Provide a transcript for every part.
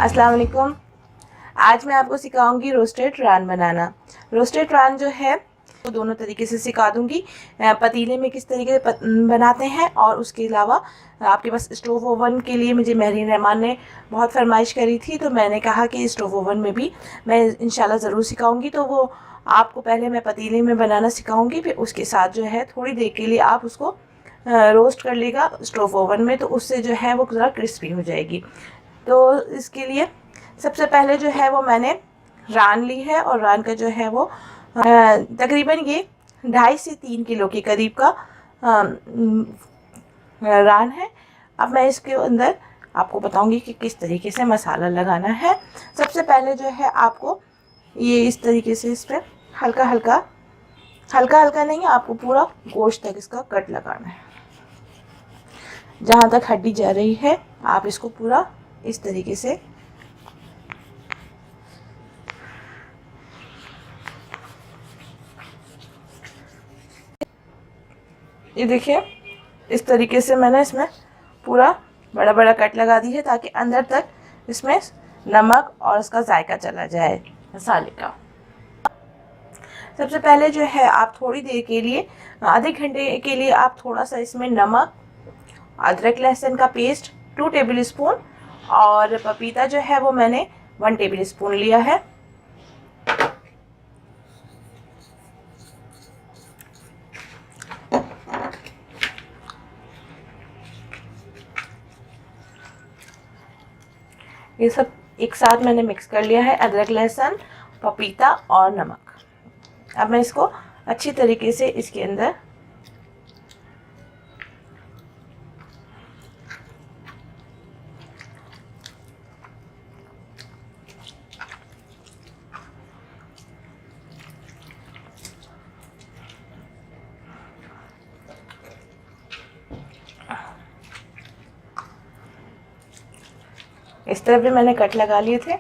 अस्सलाम वालेकुम। आज मैं आपको सिखाऊंगी रोस्टेड रान बनाना। रोस्टेड रान जो है वो दोनों तरीके से सिखा दूंगी। पतीले में किस तरीके से बनाते हैं, और उसके अलावा आपके पास स्टोव ओवन के लिए मुझे महरीन रहमान ने बहुत फरमाइश करी थी, तो मैंने कहा कि स्टोव ओवन में भी मैं इंशाल्लाह ज़रूर सिखाऊंगी। तो वो आपको पहले मैं पतीले में बनाना सिखाऊंगी, फिर उसके साथ जो है थोड़ी देर के लिए आप उसको रोस्ट कर लेगा स्टोव ओवन में, तो उससे जो है वो ज़रा क्रिस्पी हो जाएगी। तो इसके लिए सबसे पहले जो है वो मैंने रान ली है, और रान का जो है वो तकरीबन ये 2.5 से 3 किलो के करीब का रान है। अब मैं इसके अंदर आपको बताऊंगी कि किस तरीके से मसाला लगाना है। सबसे पहले जो है आपको ये इस तरीके से इस पर हल्का हल्का नहीं, आपको पूरा गोश्त तक इसका कट लगाना है। जहाँ तक हड्डी जा रही है आप इसको पूरा इस तरीके से ये देखिए, इस तरीके से मैंने इसमें पूरा बड़ा बड़ा कट लगा दी है, ताकि अंदर तक इसमें नमक और उसका जायका चला जाए मसाले का। सबसे पहले जो है आप थोड़ी देर के लिए, आधे घंटे के लिए आप थोड़ा सा इसमें नमक, अदरक लहसुन का पेस्ट 2 टेबल स्पून, और पपीता जो है वो मैंने 1 टेबल स्पून लिया है। ये सब एक साथ मैंने मिक्स कर लिया है, अदरक लहसुन, पपीता और नमक। अब मैं इसको अच्छी तरीके से इसके अंदर इस तरह भी मैंने कट लगा लिए थे।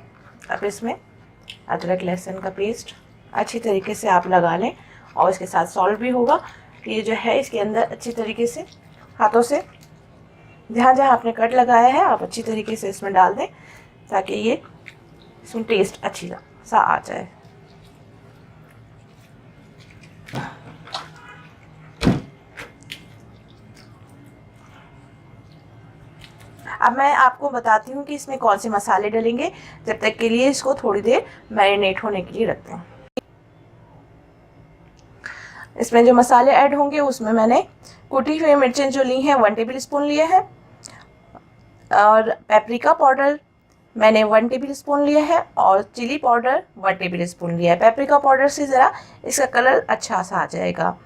अब इसमें अदरक लहसुन का पेस्ट अच्छी तरीके से आप लगा लें, और इसके साथ सॉल्ट भी होगा। ये जो है इसके अंदर अच्छी तरीके से हाथों से जहाँ जहाँ आपने कट लगाया है आप अच्छी तरीके से इसमें डाल दें, ताकि ये इसमें टेस्ट अच्छी सा आ जाए। अब मैं आपको बताती हूँ कि इसमें कौन से मसाले डलेंगे। जब तक के लिए इसको थोड़ी देर मैरिनेट होने के लिए रखते हैं। इसमें जो मसाले ऐड होंगे उसमें मैंने कुटी हुई मिर्चें जो ली हैं 1 टेबल स्पून लिए हैं, और पेपरिका पाउडर मैंने 1 टेबल स्पून लिया है, और चिली पाउडर 1 टेबल स्पून लिया है। पेपरिका पाउडर से ज़रा इसका कलर अच्छा सा आ जाएगा।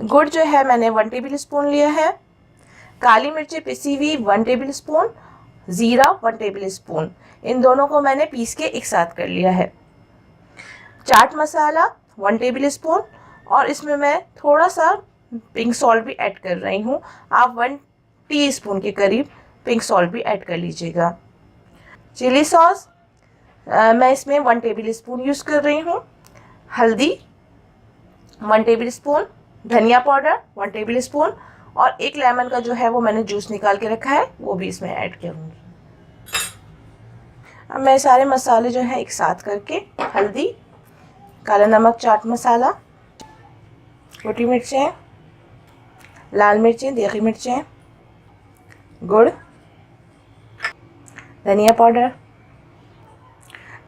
गुड़ जो है मैंने 1 टेबल स्पून लिया है। काली मिर्ची पिसी हुई 1 टेबल स्पून, ज़ीरा 1 टेबल स्पून, इन दोनों को मैंने पीस के एक साथ कर लिया है। चाट मसाला 1 टेबल स्पून, और इसमें मैं थोड़ा सा पिंक सॉल्ट भी ऐड कर रही हूँ। आप 1 टीस्पून के करीब पिंक सॉल्ट भी ऐड कर लीजिएगा। चिली सॉस मैं इसमें 1 टेबल स्पून यूज़ कर रही हूँ। हल्दी 1 टेबल स्पून, धनिया पाउडर 1 टेबल स्पून, और 1 लेमन का जो है वो मैंने जूस निकाल के रखा है, वो भी इसमें ऐड करूँगी। अब मैं सारे मसाले जो है एक साथ करके, हल्दी, काला नमक, चाट मसाला, छोटी मिर्चें, लाल मिर्चें, देगी मिर्चें, गुड़, धनिया पाउडर,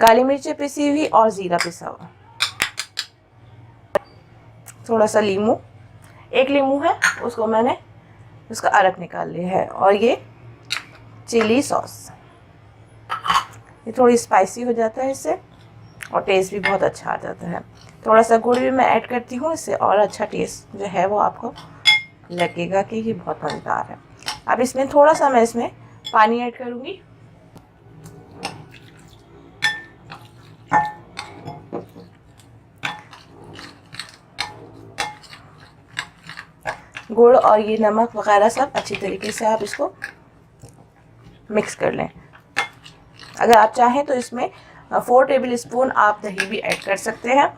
काली मिर्चें पिसी हुई और ज़ीरा पिसा हुआ, थोड़ा सा लीमू, 1 लीमू है उसको मैंने उसका अरक निकाल लिया है, और ये चिली सॉस। ये थोड़ी स्पाइसी हो जाता है इससे, और टेस्ट भी बहुत अच्छा आ जाता है। थोड़ा सा गुड़ भी मैं ऐड करती हूँ, इससे और अच्छा टेस्ट जो है वो आपको लगेगा कि ये बहुत मज़ेदार है। अब इसमें थोड़ा सा मैं इसमें पानी ऐड करूँगी। गुड़ और ये नमक वगैरह सब अच्छी तरीके से आप इसको मिक्स कर लें। अगर आप चाहें तो इसमें 4 टेबल स्पून आप दही भी ऐड कर सकते हैं,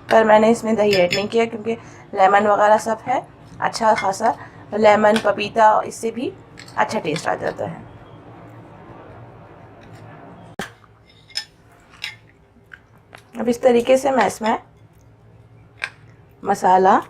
पर मैंने इसमें दही ऐड नहीं किया क्योंकि लेमन वगैरह सब है, अच्छा खासा लेमन पपीता, इससे भी अच्छा टेस्ट आ जाता है। अब इस तरीके से मैं इसमें मसाला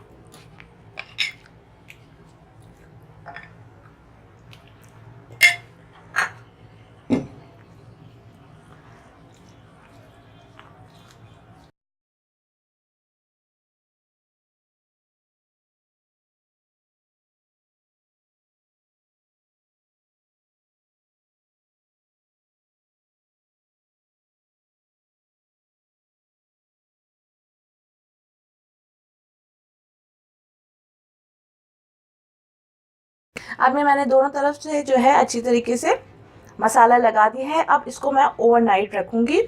अब मैंने दोनों तरफ से जो है अच्छी तरीके से मसाला लगा दिया है। अब इसको मैं ओवरनाइट रखूँगी।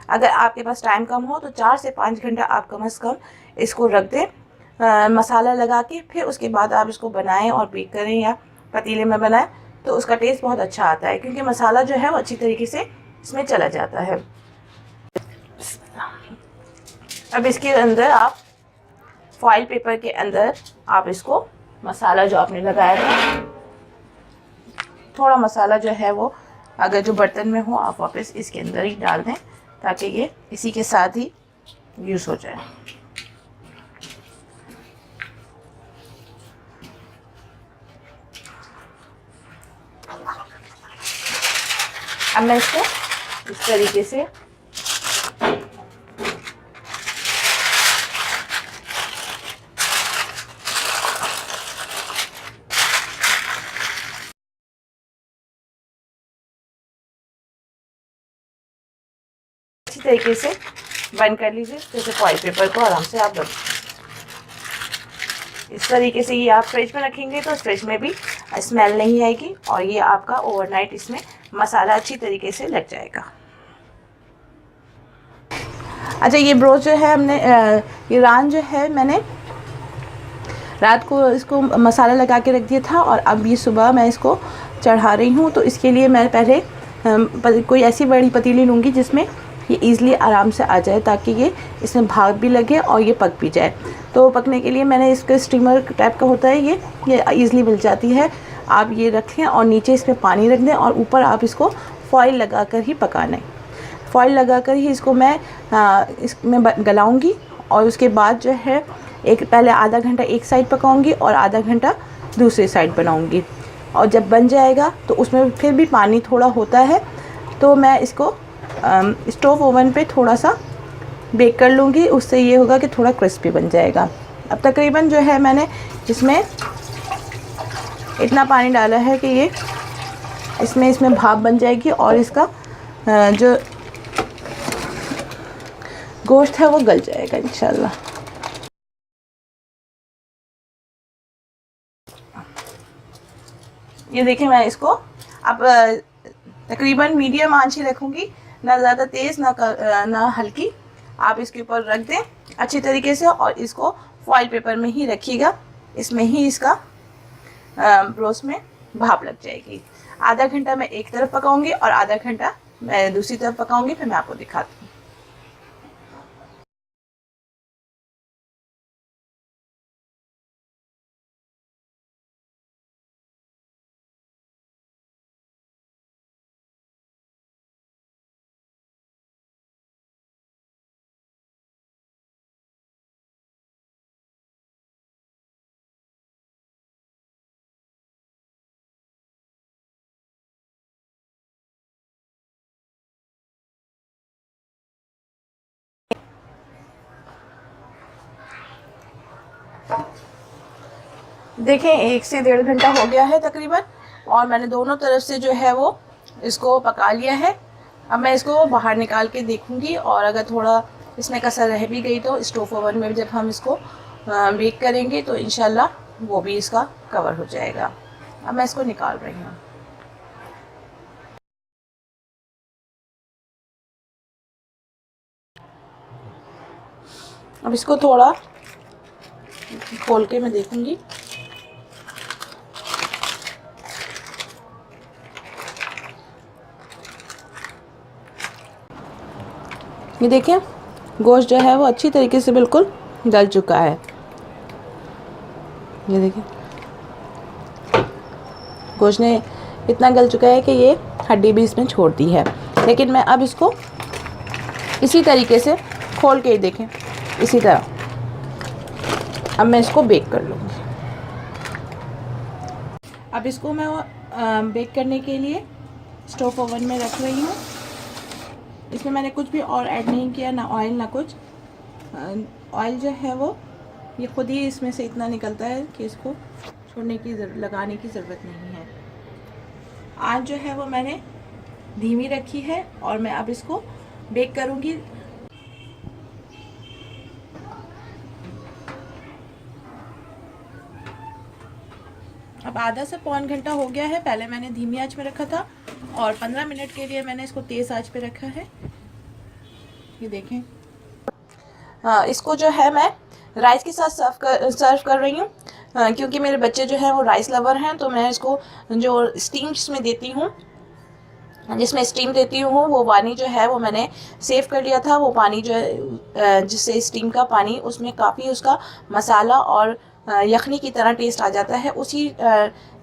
अगर आपके पास टाइम कम हो तो 4 से 5 घंटा आप कम से कम इसको रख दें मसाला लगा के। फिर उसके बाद आप इसको बनाएं और बेक करें या पतीले में बनाएं तो उसका टेस्ट बहुत अच्छा आता है, क्योंकि मसाला जो है वो अच्छी तरीके से इसमें चला जाता है। अब इसके अंदर आप फॉइल पेपर के अंदर आप इसको मसाला जो आपने लगाया था, थोड़ा मसाला जो है वो अगर जो बर्तन में हो आप वापस इसके अंदर ही डाल दें, ताकि ये इसी के साथ ही यूज़ हो जाए। अब मैं इसको इस तरीके से अच्छी तरीके से बंद कर लीजिए। जैसे फॉइल पेपर को आराम से आप बंद, इस तरीके से ये आप फ्रिज में रखेंगे तो फ्रिज में भी स्मेल नहीं आएगी और ये आपका ओवरनाइट इसमें मसाला अच्छी तरीके से लग जाएगा। अच्छा, ये ब्रोस्ट जो है हमने ये रान जो है मैंने रात को इसको मसाला लगा के रख दिया था और अब ये सुबह मैं इसको चढ़ा रही हूँ। तो इसके लिए मैं पहले कोई ऐसी बड़ी पतीली लूँगी जिसमें ये ईज़िली आराम से आ जाए, ताकि ये इसमें भाप भी लगे और ये पक भी जाए। तो पकने के लिए मैंने इसके स्टीमर टाइप का होता है, ये ईज़िली मिल जाती है। आप ये रखें और नीचे इसमें पानी रख दें और ऊपर आप इसको फॉइल लगा कर ही पकाना है। फॉइल लगा कर ही इसको मैं इसमें गलाऊँगी और उसके बाद जो है पहले आधा घंटा एक साइड पकाऊँगी और आधा घंटा दूसरी साइड बनाऊँगी। और जब बन जाएगा तो उसमें फिर भी पानी थोड़ा होता है, तो मैं इसको स्टोव ओवन पे थोड़ा सा बेक कर लूँगी। उससे ये होगा कि थोड़ा क्रिस्पी बन जाएगा। अब तकरीबन जो है मैंने इसमें इतना पानी डाला है कि ये इसमें भाप बन जाएगी और इसका जो गोश्त है वो गल जाएगा इंशाल्लाह। ये देखिए, मैं इसको अब तकरीबन मीडियम आंच ही रखूँगी, ना ज़्यादा तेज़ ना हल्की। आप इसके ऊपर रख दें अच्छी तरीके से और इसको फॉइल पेपर में ही रखिएगा। इसमें ही इसका ब्रोस्ट में भाप लग जाएगी। आधा घंटा मैं एक तरफ पकाऊंगी और आधा घंटा मैं दूसरी तरफ पकाऊंगी, फिर मैं आपको दिखाती हूँ। देखें, 1 से 1.5 घंटा हो गया है तकरीबन और मैंने दोनों तरफ से जो है वो इसको पका लिया है। अब मैं इसको बाहर निकाल के देखूंगी और अगर थोड़ा इसमें कसर रह भी गई तो स्टोव ओवन में जब हम इसको बेक करेंगे तो इंशाल्लाह वो भी इसका कवर हो जाएगा। अब मैं इसको निकाल रही हूँ। अब इसको थोड़ा खोल के मैं देखूंगी। ये देखें, गोश्त जो है वो अच्छी तरीके से बिल्कुल गल चुका है। ये देखें, गोश्त ने इतना गल चुका है कि ये हड्डी भी इसमें छोड़ दी है। लेकिन मैं अब इसको इसी तरीके से खोल के ही देखें इसी तरह। अब मैं इसको बेक कर लूँगी। अब इसको मैं बेक करने के लिए स्टोव ओवन में रख रही हूँ। इसमें मैंने कुछ भी और ऐड नहीं किया, ना ऑयल ना कुछ। ऑयल जो है वो ये खुद ही इसमें से इतना निकलता है कि इसको लगाने की ज़रूरत नहीं है। आँच जो है वो मैंने धीमी रखी है और मैं अब इसको बेक करूँगी। अब आधा से पौन घंटा हो गया है। पहले मैंने धीमी आंच पे रखा था और 15 मिनट के लिए मैंने इसको तेज़ आंच पे रखा है। ये देखें। इसको जो है मैं राइस के साथ सर्व कर रही हूँ, क्योंकि मेरे बच्चे जो हैं वो राइस लवर हैं। तो मैं इसको जो स्टीम जिसमें देती हूँ वो पानी जो है वो मैंने सेव कर लिया था। वो पानी जो है जिससे स्टीम का पानी, उसमें काफ़ी उसका मसाला और यखनी की तरह टेस्ट आ जाता है। उसी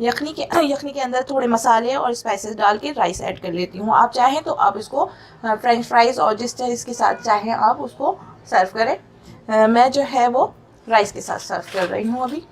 यखनी के अंदर थोड़े मसाले और स्पाइसेस डाल के राइस ऐड कर लेती हूँ। आप चाहें तो आप इसको फ्रेंच फ्राइज़ और जिस चीज़ के साथ चाहें आप उसको सर्व करें। मैं जो है वो राइस के साथ सर्व कर रही हूँ अभी।